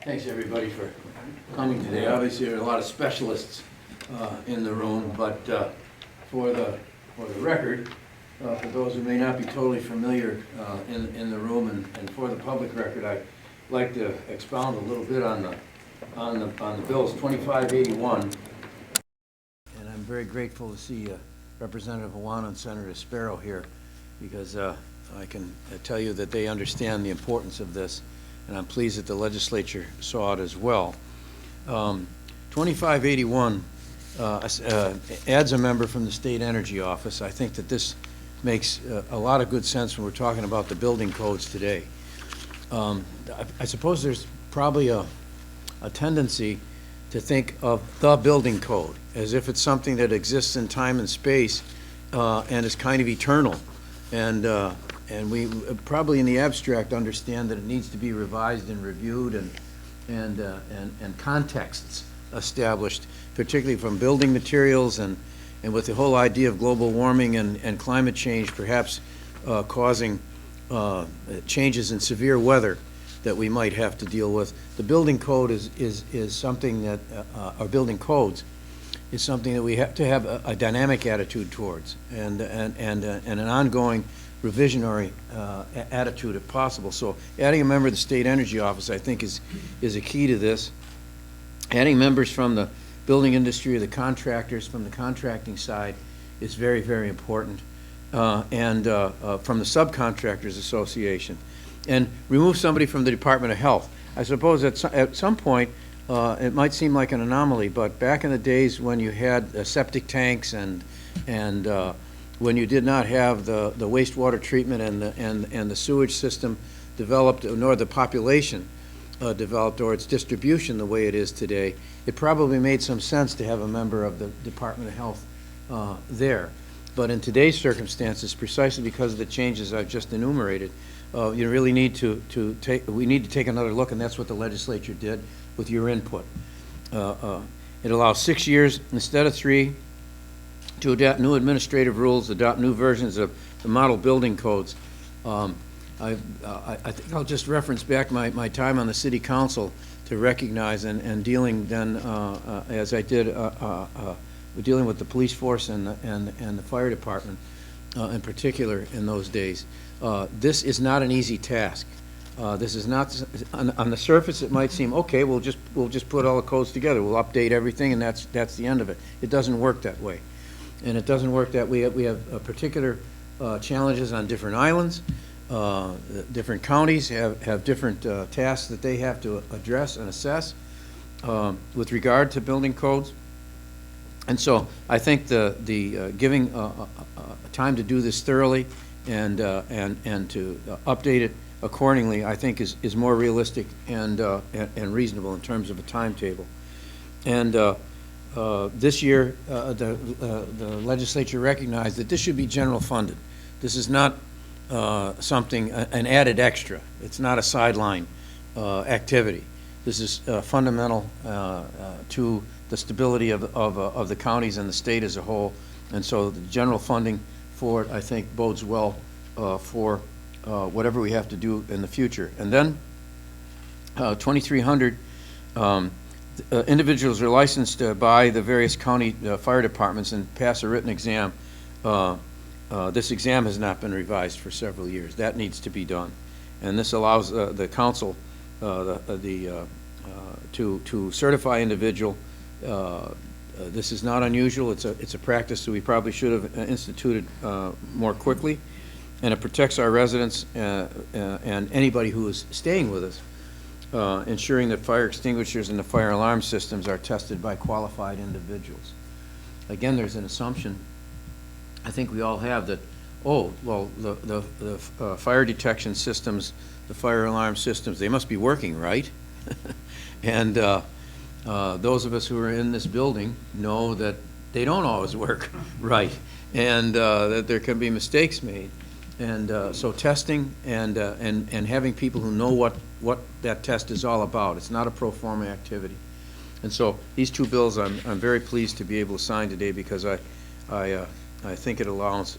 Thanks everybody for coming today. Obviously there are a lot of specialists in the room, but for the record, for those who may not be totally familiar in the room and for the public record, I'd like to expound a little bit on the bills 2581. And I'm very grateful to see Representative Awana and Senator Sparrow here, because I can tell you that they understand the importance of this, and I'm pleased that the legislature saw it as well. 2581 adds a member from the State Energy Office. I think that this makes a lot of good sense when we're talking about the building codes today. I suppose there's probably a tendency to think of the building code as if it's something that exists in time and space and is kind of eternal. And we probably in the abstract understand that it needs to be revised and reviewed and contexts established, particularly from building materials and with the whole idea of global warming and climate change perhaps causing changes in severe weather that we might have to deal with. The building code is something that, or building codes, is something that we have to have a dynamic attitude towards and an ongoing revisionary attitude if possible. So adding a member of the State Energy Office, I think, is a key to this. Adding members from the building industry or the contractors from the contracting side is very, very important. And from the Subcontractors Association. And remove somebody from the Department of Health. I suppose at some point it might seem like an anomaly, but back in the days when you had septic tanks and when you did not have the wastewater treatment and the sewage system developed, nor the population developed, or its distribution the way it is today, it probably made some sense to have a member of the Department of Health there. But in today's circumstances, precisely because of the changes I've just enumerated, you really need we need to take another look, and that's what the legislature did with your input. It allows 6 years instead of 3 to adapt new administrative rules, adopt new versions of the model building codes. I think I'll just reference back my time on the City Council to recognize and dealing then, as I did, dealing with the police force and the fire department in particular in those days. This is not an easy task. This is not, on the surface it might seem, okay, we'll just put all the codes together, we'll update everything, and that's the end of it. It doesn't work that way. And it doesn't work that way. We have particular challenges on different islands. Different counties have different tasks that they have to address and assess with regard to building codes. And so I think the giving time to do this thoroughly and to update it accordingly, I think is more realistic and reasonable in terms of a timetable. And this year, the legislature recognized that this should be general funded. This is not something, an added extra. It's not a sideline activity. This is fundamental to the stability of the counties and the state as a whole. And so the general funding for it, I think, bodes well for whatever we have to do in the future. And then 2300, individuals are licensed by the various county fire departments and pass a written exam. This exam has not been revised for several years. That needs to be done. And this allows the council to certify individual. This is not unusual. It's a practice that we probably should have instituted more quickly. And it protects our residents and anybody who is staying with us, ensuring that fire extinguishers and the fire alarm systems are tested by qualified individuals. Again, there's an assumption I think we all have that, oh, well, the fire detection systems, the fire alarm systems, they must be working, right? And those of us who are in this building know that they don't always work right, and that there can be mistakes made. And so testing and having people who know what that test is all about. It's not a pro forma activity. And so these two bills I'm very pleased to be able to sign today, because I think it allows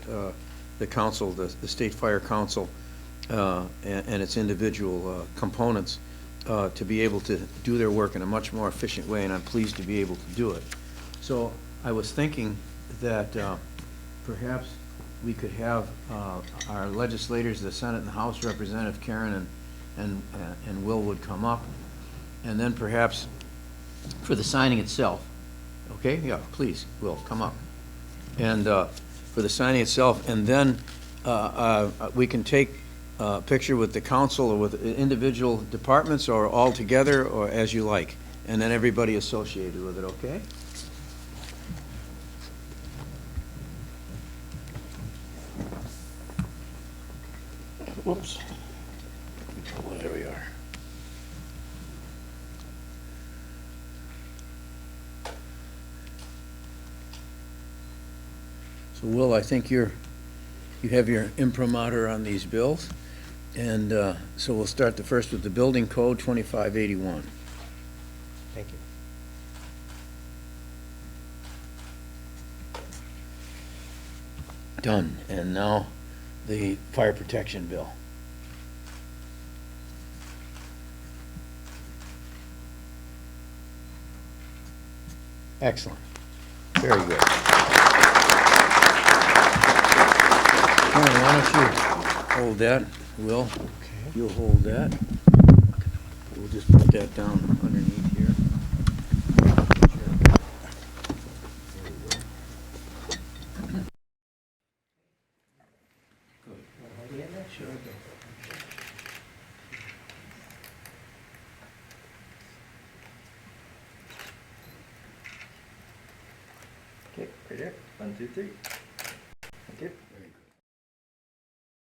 the council, the State Fire Council, and its individual components to be able to do their work in a much more efficient way, and I'm pleased to be able to do it. So I was thinking that perhaps we could have our legislators, the Senate and the House, Representative Karen and Will would come up, and then perhaps for the signing itself, okay? Yeah, please, Will, come up. And for the signing itself, and then we can take a picture with the council or with individual departments or all together or as you like, and then everybody associated with it, okay? Whoops. Oh, there we are. So, Will, I think you have your imprimatur on these bills, and so we'll start the first with the building code 2581. Thank you. Done. And now the fire protection bill. Excellent. Very good. Karen, why don't you hold that, Will? Okay. You'll hold that. We'll just put that down underneath here. Sure. Okay, right here. 1, 2, 3.